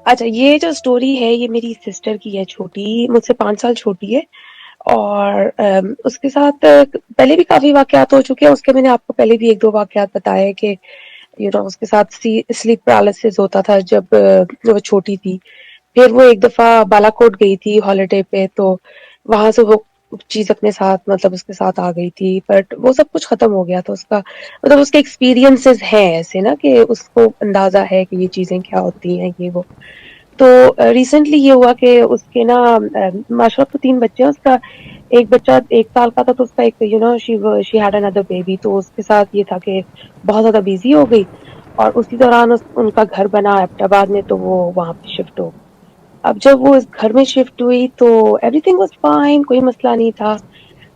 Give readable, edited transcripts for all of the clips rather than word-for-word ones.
अच्छा, ये जो स्टोरी है ये मेरी सिस्टर की है, छोटी, मुझसे 5 साल छोटी है। और उसके साथ पहले भी काफ़ी वाक़यात हो चुके हैं। उसके मैंने आपको पहले भी 1-2 वाक़यात बताए हैं कि उसके साथ स्लीप पैरालिसिस होता था जब वो छोटी थी। फिर वो एक दफ़ा बालाकोट गई थी हॉलिडे पे, तो वहाँ से वो चीज़ अपने साथ, मतलब उसके साथ आ गई थी। बट वो सब कुछ ख़त्म हो गया था उसका। मतलब उसके एक्सपीरियंसेस हैं ऐसे ना कि उसको अंदाज़ा है कि ये चीज़ें क्या होती हैं, ये वो। तो रिसेंटली ये हुआ कि उसके ना माशाल्लाह तो 3 बच्चे हैं। उसका एक बच्चा 1 साल का था, तो उसका एक शी हैड अनदर बेबी। तो उसके साथ ये था कि बहुत ज़्यादा बिज़ी हो गई और उसी दौरान उनका घर बना एबटाबाद में, तो वो वहाँ पे शिफ्ट हो गई। अब जब वो इस घर में शिफ्ट हुई तो एवरीथिंग वाज़ फाइन, कोई मसला नहीं था।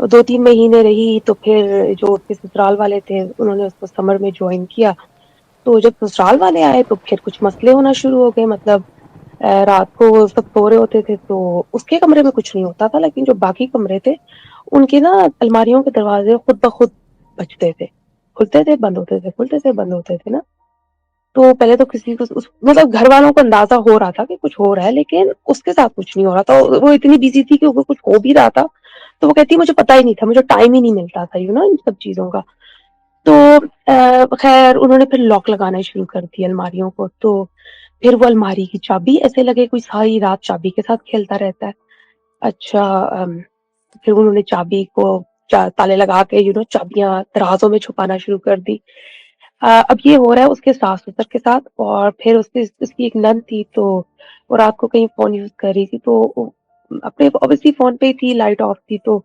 2-3 महीने रही तो फिर जो उसके ससुराल वाले थे उन्होंने उसको समर में जॉइन किया। तो जब ससुराल वाले आए तो फिर कुछ मसले होना शुरू हो गए। मतलब रात को वो सब सो रहे होते थे तो उसके कमरे में कुछ नहीं होता था, लेकिन जो बाकी कमरे थे उनके ना अलमारियों के दरवाजे खुद ब खुद बजते थे, खुलते थे बंद होते थे, खुलते थे बंद होते थे ना। तो पहले तो किसी को मतलब घर वालों को अंदाजा हो रहा था कि कुछ हो रहा है, लेकिन उसके साथ कुछ नहीं हो रहा था। वो इतनी बिजी थी कि उसको कुछ हो भी रहा था तो वो कहती मुझे पता ही नहीं था, मुझे टाइम ही नहीं मिलता था इन सब चीजों का। तो खैर उन्होंने फिर लॉक लगाना शुरू कर दिया अलमारियों को। तो फिर वो अलमारी की चाबी ऐसे लगे कोई सारी रात चाबी के साथ खेलता रहता है। अच्छा, फिर उन्होंने चाबी को ताले लगा के चाबियां दराजों में छुपाना शुरू कर दी। अब ये हो रहा है उसके सास ससुर के साथ। और फिर उसकी एक नंद थी, तो वो रात को कहीं फोन यूज कर रही थी, तो अपने ऑब्वियसली फोन पे ही थी, लाइट ऑफ थी। तो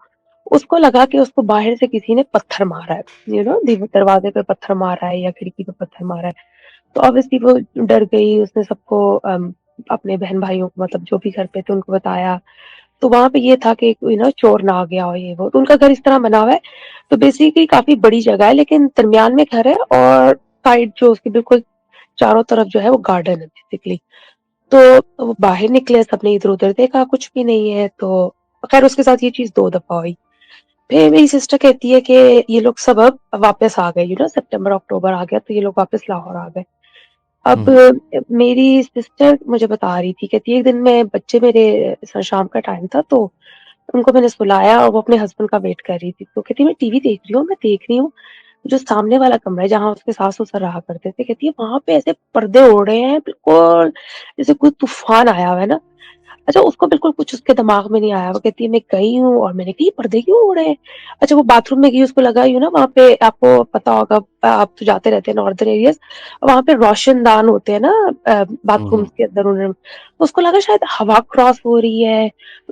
उसको लगा कि उसको बाहर से किसी ने पत्थर मारा है, दरवाजे पे पत्थर मारा है या खिड़की पे पत्थर मारा है। तो ऑब्वियसली वो डर गई, उसने सबको अपने बहन भाइयों को, मतलब जो भी घर पे थे उनको बताया। तो वहां पे ये था कि कोई ना चोर ना आ गया हो, ये वो। तो उनका घर इस तरह बना हुआ है, तो बेसिकली काफी बड़ी जगह है, लेकिन दरमियान में घर है और साइड जो उसके बिल्कुल चारों तरफ जो है वो गार्डन है बेसिकली। तो वो बाहर निकले, सबने इधर उधर देखा, कुछ भी नहीं है। तो खैर उसके साथ ये चीज 2 दफा हुई। फिर मेरी सिस्टर कहती है कि ये लोग सब अब वापस आ गए, सितंबर अक्टूबर आ गया तो ये लोग वापस लाहौर आ गए। अब हुँ, मेरी सिस्टर मुझे बता रही थी, कहती है एक दिन मैं बच्चे मेरे शाम का टाइम था, तो उनको मैंने सुलाया और वो अपने हस्बैंड का वेट कर रही थी। तो कहती है मैं टीवी देख रही हूँ, मैं देख रही हूँ जो सामने वाला कमरा है जहाँ उसके सास ससुर रहा करते थे, कहती है वहां पे ऐसे पर्दे उड़ रहे हैं बिल्कुल जैसे कोई तूफान आया हुआ है ना। अच्छा, उसको बिल्कुल कुछ उसके दिमाग में नहीं आया। वो कहती है मैं गई हूँ और मैंने कहा ये पर्दे क्यों उड़ रहे हैं। अच्छा, वो बाथरूम में गई, उसको लगा ना वहां पे, आपको पता होगा, आप तो जाते रहते हैं नॉर्दर्न एरियाज, वहां पे रोशनदान होते हैं ना हुँ, बाथरूम हुँ। के अंदर। उन्होंने तो उसको लगा शायद हवा क्रॉस हो रही है।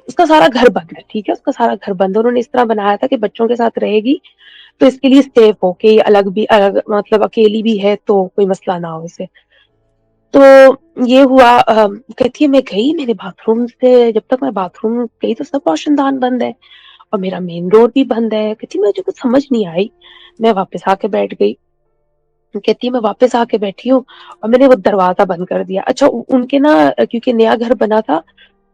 उसका सारा घर बंद है, ठीक है, उसका सारा घर बंद है। उन्होंने इस तरह बनाया था कि बच्चों के साथ रहेगी तो इसके लिए सेफ हो के अलग भी, अलग मतलब अकेली भी है तो कोई मसला ना हो इसे। तो ये हुआ। कहती है मैं गई, मैंने बाथरूम से जब तक मैं बाथरूम गई तो सब रोशनदान बंद है और मेरा मेन डोर भी बंद है। कहती मुझे कुछ समझ नहीं आई, मैं वापस आके बैठ गई। कहती है मैं वापस आके बैठी हूँ और मैंने वो दरवाजा बंद कर दिया। अच्छा, उनके ना क्योंकि नया घर बना था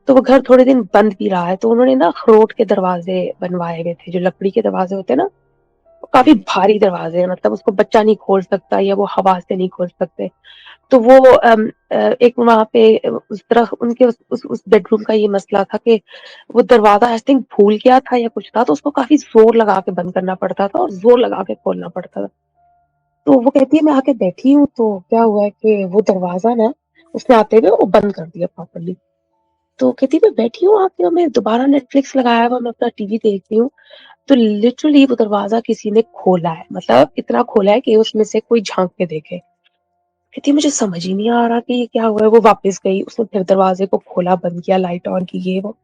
तो वो घर थोड़े दिन बंद भी रहा है, तो उन्होंने ना अखरोट के दरवाजे बनवाए हुए थे, जो लकड़ी के दरवाजे होते हैं ना, वो काफी जी। भारी दरवाजे हैं, मतलब उसको बच्चा नहीं खोल सकता या वो हवा से नहीं खोल सकते। तो वो एक वहाँ पे उस तरह उनके उस बेडरूम का ये मसला था कि वो दरवाजा आई थिंक भूल गया था या कुछ था, तो उसको काफी जोर लगा के बंद करना पड़ता था और जोर लगा के खोलना पड़ता था। तो वो कहती है मैं आके बैठी हूँ तो क्या हुआ है कि वो दरवाजा ना उसने आते हुए वो बंद कर दिया प्रॉपरली। तो कहती है मैं बैठी हूँ आके और मैं दोबारा नेटफ्लिक्स लगाया हुआ, मैं अपना टीवी देख रही हूँ, तो लिटरली वो दरवाजा किसी ने खोला है, मतलब इतना खोला है कि उसमें से कोई झांक के देखे। कहती मुझे समझ ही नहीं आ रहा कि ये क्या हुआ है। वो वापस गई, उसने फिर दरवाजे को खोला, बंद किया, लाइट ऑन की, ये वो।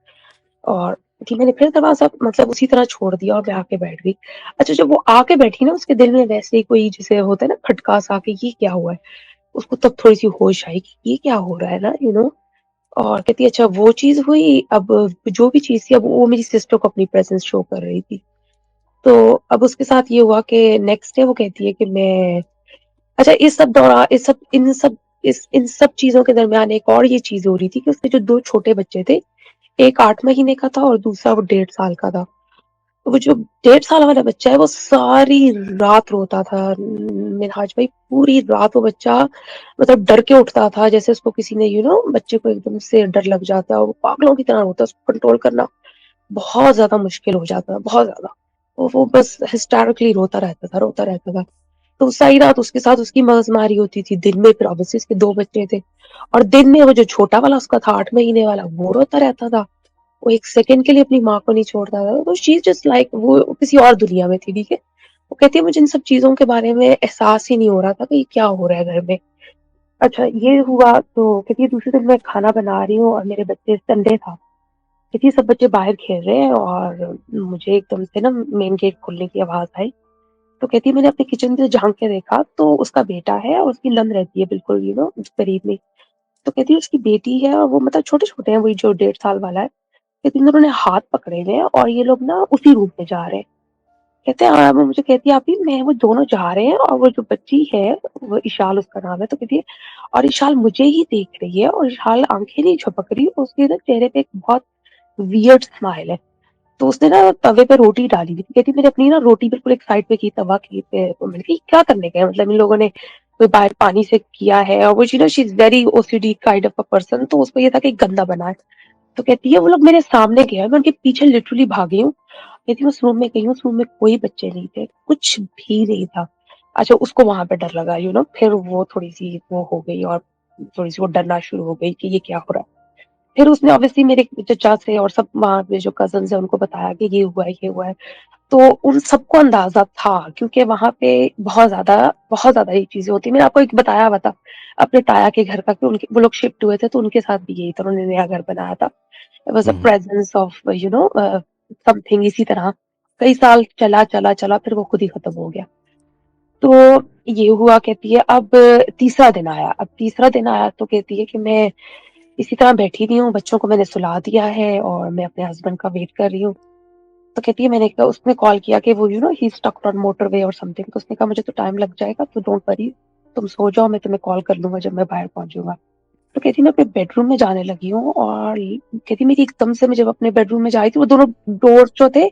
और कि मैंने फिर दरवाजा मतलब उसी तरह छोड़ दिया और मैं आके बैठ गई। अच्छा, जब वो आके बैठी ना उसके दिल में वैसे ही कोई जैसे होता है ना खटका सा कि ये क्या हुआ है, उसको तब थोड़ी सी होश आई कि ये क्या हो रहा है ना और कहती है अच्छा वो चीज हुई। अब जो भी चीज थी अब वो मेरी सिस्टर को अपनी प्रेजेंस शो कर रही थी। तो अब उसके साथ ये हुआ कि नेक्स्ट डे वो कहती है कि मैं, अच्छा इस सब दौरान, इन सब चीजों के दरमियान एक और ये चीज हो रही थी कि उसके जो 2 छोटे बच्चे थे, एक 8 महीने का था और दूसरा वो 1.5 साल का था। वो जो 1.5 साल वाला बच्चा है वो सारी रात रोता था। मिनहाज भाई पूरी रात वो बच्चा मतलब डर के उठता था, जैसे उसको किसी ने बच्चे को एकदम से डर लग जाता है और वो पागलों की तरह रोता है। उसको कंट्रोल करना बहुत ज्यादा मुश्किल हो जाता है, बहुत ज्यादा। वो बस हिस्टैरिकली रोता रहता था, रोता रहता था। तो सारी रात उसके साथ उसकी मगजमारी होती थी। दिन में फिर ऑब्वियसली उसके 2 बच्चे थे, और दिन में वो जो छोटा वाला उसका था 8 महीने वाला, वो रोता रहता था। वो एक सेकंड के लिए अपनी माँ को नहीं छोड़ता था। तो शी इज जस्ट लाइक वो किसी और दुनिया में थी, ठीक है। वो कहती है मुझे इन सब चीजों के बारे में एहसास ही नहीं हो रहा था कि क्या हो रहा है घर में। अच्छा ये हुआ, तो कहती है दूसरे दिन मैं खाना बना रही हूँ और मेरे बच्चे, संडे था, कहती है सब बच्चे बाहर खेल रहे हैं और मुझे एकदम से ना मेन गेट खुलने की आवाज आई। तो कहती है मैंने अपने किचन से झांक के देखा तो उसका बेटा है और उसकी नंद रहती है बिल्कुल करीब में। तो कहती है उसकी बेटी है और वो मतलब छोटे छोटे हैं, वही जो 1.5 साल वाला है। कहती है उन्होंने हाथ पकड़े हुए हैं और ये लोग ना उसी रूम में जा रहे हैं। कहते हैं वो मुझे कहती है अभी मैं वो दोनों जा रहे हैं और वो जो बच्ची है, वो इशाल उसका नाम है, तो कहती है और इशाल मुझे ही देख रही है और इशाल आंखें नहीं झपक रही और उसके ना चेहरे पे एक बहुत वियर्ड स्माइल है। तो उसने ना तवे पे रोटी डाली हुई थी। कहती मैंने अपनी ना रोटी बिल्कुल एक साइड पे की, तवा की पे, तो मैंने कहा क्या करने गए, मतलब इन लोगों ने कोई बाहर पानी से किया है, और वो she is very OCD kind of a person, तो उसको ये था कि गंदा बना है। तो कहती है वो लोग मेरे सामने गए, मैं उनके पीछे लिटरली भागी हूँ। कहती है उस रूम में गई हूँ, उस रूम में कोई बच्चे नहीं थे, कुछ भी नहीं था। अच्छा उसको वहां पे डर लगा, फिर वो थोड़ी सी वो हो गई और थोड़ी सी वो डरना शुरू हो गई कि ये क्या हो रहा है। फिर उसने ऑब्वियसली मेरे चचा से और सब वहां पे जो कजन है उनको बताया कि ये हुआ है, ये हुआ है। तो उन सबको अंदाजा था, क्योंकि वहां पे बहुत ज्यादा ये चीजें होती है। मैंने आपको एक बताया हुआ था अपने ताया के घर का, कि उनके वो लोग शिफ्ट हुए थे तो उनके साथ भी यही था, उन्होंने नया घर बनाया था। Was a hmm. Presence of something इसी तरह। कई साल चला चला चला, फिर वो खुद ही खत्म हो गया। तो ये हुआ, कहती है अब तीसरा दिन आया। अब तीसरा दिन आया तो कहती है कि मैं इसी तरह बैठी हुई हूँ, बच्चों को मैंने सुला दिया है और मैं अपने हस्बैंड का वेट कर रही हूँ। तो कहती है मैंने कहा, उसने कॉल किया कि वो ही स्टक ऑन मोटरवे और समथिंग, तो उसने कहा मुझे तो टाइम लग जाएगा, तो डोंट वरी, तुम सो जाओ, मैं तुम्हें कॉल कर लूंगा जब मैं बाहर पहुंचूंगा। तो कहती मैं अपने बेडरूम में जाने लगी हूँ और कहती मेरी एकदम से मैं जब अपने बेडरूम में जा रही थी, वो दोनों डोर जो थे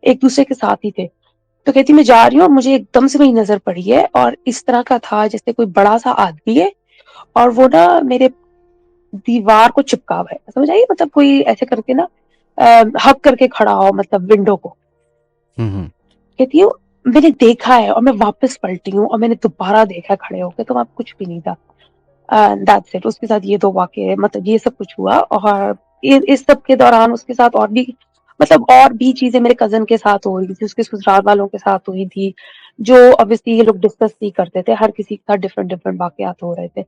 एक दूसरे के साथ ही थे। तो कहती मैं जा रही हूँ और मुझे एकदम से मेरी नजर पड़ी है और इस तरह का था जैसे कोई बड़ा सा आदमी है और वो ना मेरे दीवार को चिपका हुआ है, समझ आई, मतलब कोई ऐसे करके ना हक करके खड़ा हो, मतलब विंडो को। हम्म। कहती हूँ मैंने देखा है और मैं वापस पलटी हूँ और मैंने दोबारा देखा खड़े होके, तो वहां कुछ भी नहीं था। That's it. उसके साथ ये 2 वाक़ये, मतलब ये सब कुछ हुआ। और इस सब के दौरान उसके साथ और भी, मतलब और भी चीज़ें मेरे कज़िन के साथ हो रही थी, उसके ससुराल वालों के साथ हुई थी, जो ऑब्वियसली ये लोग डिस्कस नहीं करते थे। हर किसी के साथ डिफरेंट वाक़यात हो रहे थे।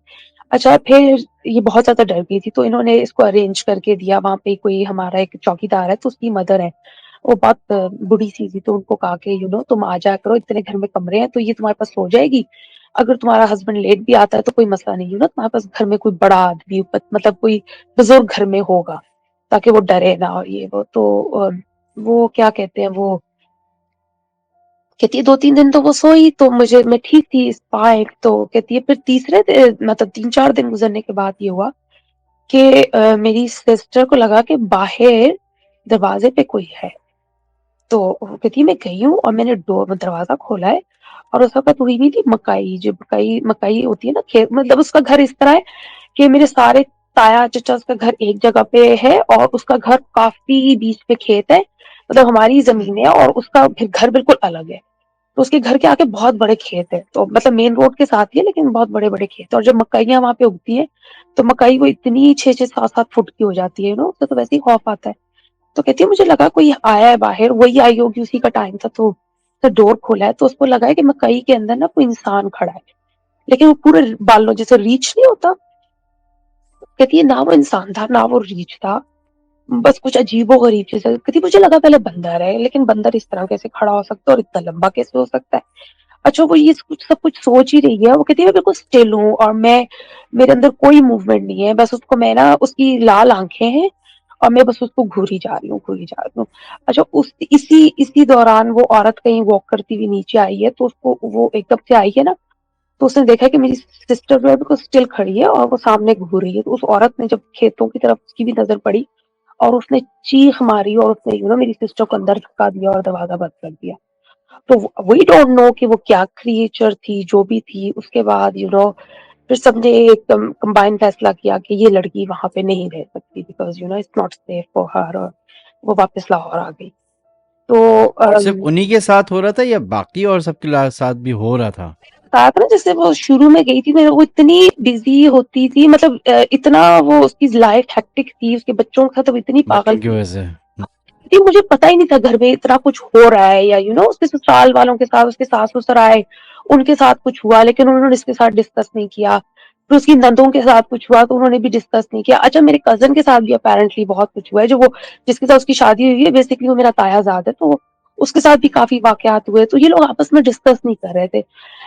अच्छा फिर ये बहुत ज़्यादा डर गई थी, तो इन्होंने इसको अरेंज करके दिया। वहाँ पे कोई हमारा एक चौकीदार है, तो उसकी मदर है, वो बहुत बूढ़ी-सी थी, तो उनको कहा कि तुम आ जाया करो, इतने घर में कमरे हैं, तो ये तुम्हारे पास सो जाएगी। अगर तुम्हारा हस्बैंड लेट भी आता है तो कोई मसला नहीं, तुम्हारे पास घर में कोई बड़ा आदमी, मतलब कोई बुजुर्ग घर में होगा, ताकि वो डरे ना और ये वो। तो वो क्या कहते हैं, वो कहती है 2-3 दिन तो वो सोई, तो मैं ठीक थी इस पाए। तो कहती है फिर मतलब 3-4 दिन गुजरने के बाद ये हुआ कि मेरी सिस्टर को लगा कि बाहर दरवाजे पे कोई है। तो वो कहती है मैं गई हूँ और मैंने डोर दरवाजा खोला है, और उस वक्त हुई भी थी मकाई, जो मकाई मकाई होती है ना, खेत, मतलब उसका घर इस तरह है कि मेरे सारे ताया चाचा, उसका घर एक जगह पे है और उसका घर काफी बीच पे खेत है, मतलब हमारी जमीन है और उसका फिर घर बिल्कुल अलग है। तो उसके घर के आगे बहुत बड़े खेत है, तो मतलब मेन रोड के साथ ही है लेकिन बहुत बड़े बड़े खेत है। और जब मकइयां वहां पे उगती है तो मकई वो इतनी 6-6 7-7 फुट की हो जाती है, उससे तो वैसे ही खौफ आता है। तो कहती है मुझे लगा कोई आया है बाहर, वही आई होगी, उसी का टाइम था, तो डोर खोला है तो उसको लगा है कि मकई के अंदर ना कोई इंसान खड़ा है, लेकिन वो पूरे बालों जैसे रीछ नहीं होता। कहती है ना वो इंसान था ना वो रीछ था, बस कुछ अजीबो गरीब चीज है। कहती मुझे लगा पहले बंदर है, लेकिन बंदर इस तरह कैसे खड़ा हो सकता है और इतना लंबा कैसे हो सकता है। अच्छा वो ये कुछ सब कुछ सोच ही रही है, वो कहती है मैं बिल्कुल स्टिल हूँ और मैं, मेरे अंदर कोई मूवमेंट नहीं है, बस उसको मैं ना, उसकी लाल आंखें हैं और मैं बस उसको घूरी जा रही हूँ, घूरी जा रही हूँ। अच्छा उस इसी इसी दौरान वो औरत कहीं वॉक करती हुई नीचे आई है, तो उसको वो एकदम से आई है ना, तो उसने देखा कि मेरी सिस्टर जो है बिल्कुल स्टिल खड़ी है और वो सामने घूर रही है। तो उस औरत ने जब खेतों की तरफ उसकी भी नजर पड़ी और उसने चीख मारी और उसने मेरी सिस्टर को अंदर धक्का दिया और दरवाजा बंद कर दिया। तो वी डोंट नो कि वो क्या क्रिएचर थी, जो भी थी। उसके बाद फिर सबने एक कंबाइन फैसला किया कि ये लड़की वहां पे नहीं रह सकती, because it's not safe for her, और वो वापस लाहौर आ गई। तो और सिर्फ उन्हीं के साथ हो रहा था या बाकी और सबके साथ भी हो रहा था? कहा था ना, जैसे वो शुरू में गई थी, वो इतनी बिजी होती थी, मतलब इतना वो उसकी लाइफ हेक्टिक थी, उसके बच्चों के साथ वो इतनी पागल बच्चों की थी वजह से। कि मुझे पता ही नहीं था घर में इतना कुछ हो रहा है, या उसके ससुराल वालों के साथ, उसके सास ससुर आए, उनके साथ कुछ हुआ, लेकिन उन्होंने इसके साथ डिस्कस नहीं किया। फिर उसकी नंदों के साथ कुछ हुआ तो उन्होंने भी डिस्कस नहीं किया। अच्छा, मेरे कजन के साथ भी अपेरेंटली बहुत कुछ हुआ है, जो वो जिसके साथ उसकी शादी हुई है, बेसिकली वो मेरा तायाजाद है, तो उसके साथ भी काफी वाकयात हुए, तो ये लोग आपस में डिस्कस नहीं कर रहे थे।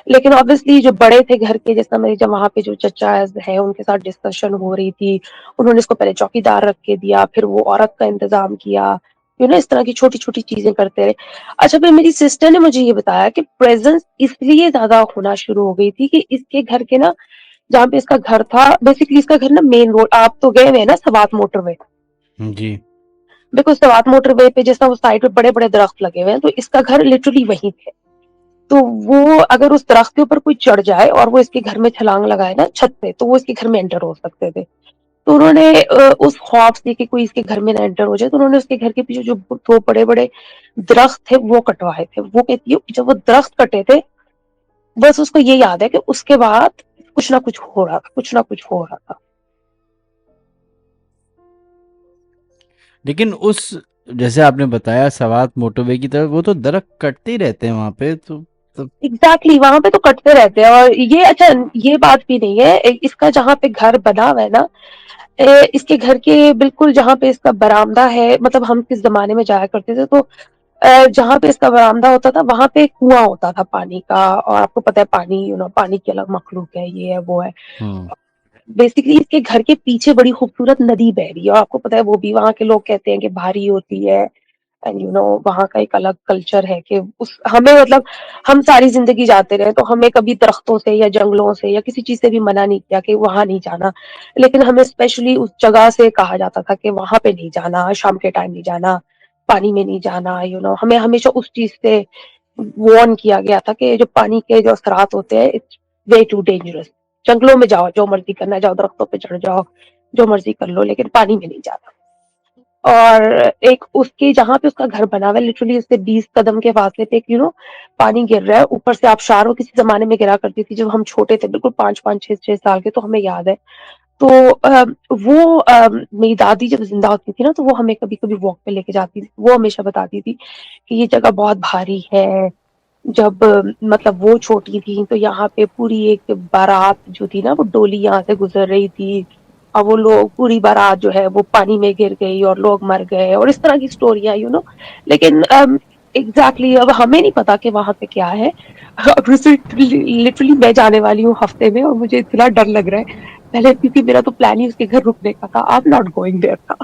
लेकिन ऑब्वियसली जो बड़े थे घर के, जैसा मेरे जब वहां पे जो चचा है उनके साथ डिस्कशन हो रही थी, उन्होंने इसको पहले चौकीदार रख के दिया, फिर वो औरत का इंतजाम किया, इस तरह की छोटी छोटी चीजें करते रहे। अच्छा, फिर मेरी सिस्टर ने मुझे ये बताया कि प्रेजेंस इसलिए ज्यादा होना शुरू हो गई थी कि इसके घर के ना, जहाँ पे इसका घर था, बेसिकली इसका घर ना मेन रोड, आप तो गए हुए हैं ना सवात मोटरवे, जी। बिकॉज सवात मोटरवे पे जैसा वो साइड पे बड़े बड़े दरख्त लगे हुए हैं, तो इसका घर लिटरली वहीं थे। तो वो अगर उस दरख्त के ऊपर कोई चढ़ जाए और वो इसके घर में छलांग लगाए ना छत से, तो वो इसके घर में एंटर हो सकते थे। तो उन्होंने उस खौफ से कि कोई इसके घर में ना एंटर हो जाए, तो उन्होंने उसके घर के पीछे जो दो बड़े बड़े दरख्त थे वो कटवाए थे। वो कहती है जब वो दरख्त कटे थे, बस उसको ये याद है कि उसके बाद कुछ ना कुछ हो रहा था, कुछ ना कुछ हो रहा था। लेकिन उस, जैसे आपने बताया सवात मोटरवे की तरफ, वो तो दरख्त कटते ही रहते हैं वहां पे, तो एग्जैक्टली, वहां पे तो कटते रहते हैं। और ये, अच्छा, ये बात भी नहीं है, इसका जहाँ पे घर बना हुआ है ना, इसके घर के बिल्कुल जहाँ पे इसका बरामदा है, मतलब हम किस जमाने में जाया करते थे, तो जहाँ पे इसका बरामदा होता था वहां पे एक कुआं होता था पानी का। और आपको पता है पानी, पानी की अलग मखलूक है, ये है वो है। हम्म। बेसिकली इसके घर के पीछे बड़ी खूबसूरत नदी बह रही है, और आपको पता है वो भी वहां के लोग कहते हैं कि भारी होती है। एंड वहां का एक अलग कल्चर है कि उस हमें, मतलब हम सारी जिंदगी जाते रहे, तो हमें कभी दरख्तों से या जंगलों से या किसी चीज से भी मना नहीं किया कि वहां नहीं जाना। लेकिन हमें स्पेशली उस जगह से कहा जाता था कि वहां पे नहीं जाना, शाम के टाइम नहीं जाना, पानी में नहीं जाना। हमें हमेशा उस चीज से वार्न किया गया था कि जो पानी के जो असरात होते हैं, इट्स वे टू डेंजरस। जंगलों में जाओ, जो मर्जी करना, जाओ दरख्तों पे चढ़ जाओ, जो मर्जी कर लो, लेकिन पानी में नहीं जाना। और एक उसके जहाँ पे उसका घर बना हुआ है, लिटरली उससे 20 कदम के फासले पे एक पानी गिर रहा है ऊपर से। आबशार वो किसी जमाने में गिरा करती थी जब हम छोटे थे, बिल्कुल 5-5 6-6 साल के, तो हमें याद है। तो वो मेरी दादी जब जिंदा होती थी ना, तो वो हमें कभी कभी वॉक पे लेके जाती थी। वो हमेशा बताती थी कि ये जगह बहुत भारी है। जब मतलब वो छोटी थी तो यहाँ पे पूरी एक बारात जो थी ना, वो डोली यहाँ से गुजर रही थी, और वो लोग, पूरी बारात जो है वो पानी में गिर गई और लोग मर गए, और इस तरह की स्टोरियां लेकिन एग्जैक्टली अब हमें नहीं पता कि वहां पे क्या है। अब लिटरली मैं जाने वाली हूँ हफ्ते में, और मुझे इतना डर लग रहा है, पहले क्योंकि मेरा तो प्लान ही उसके घर रुकने का था, I am not going there था।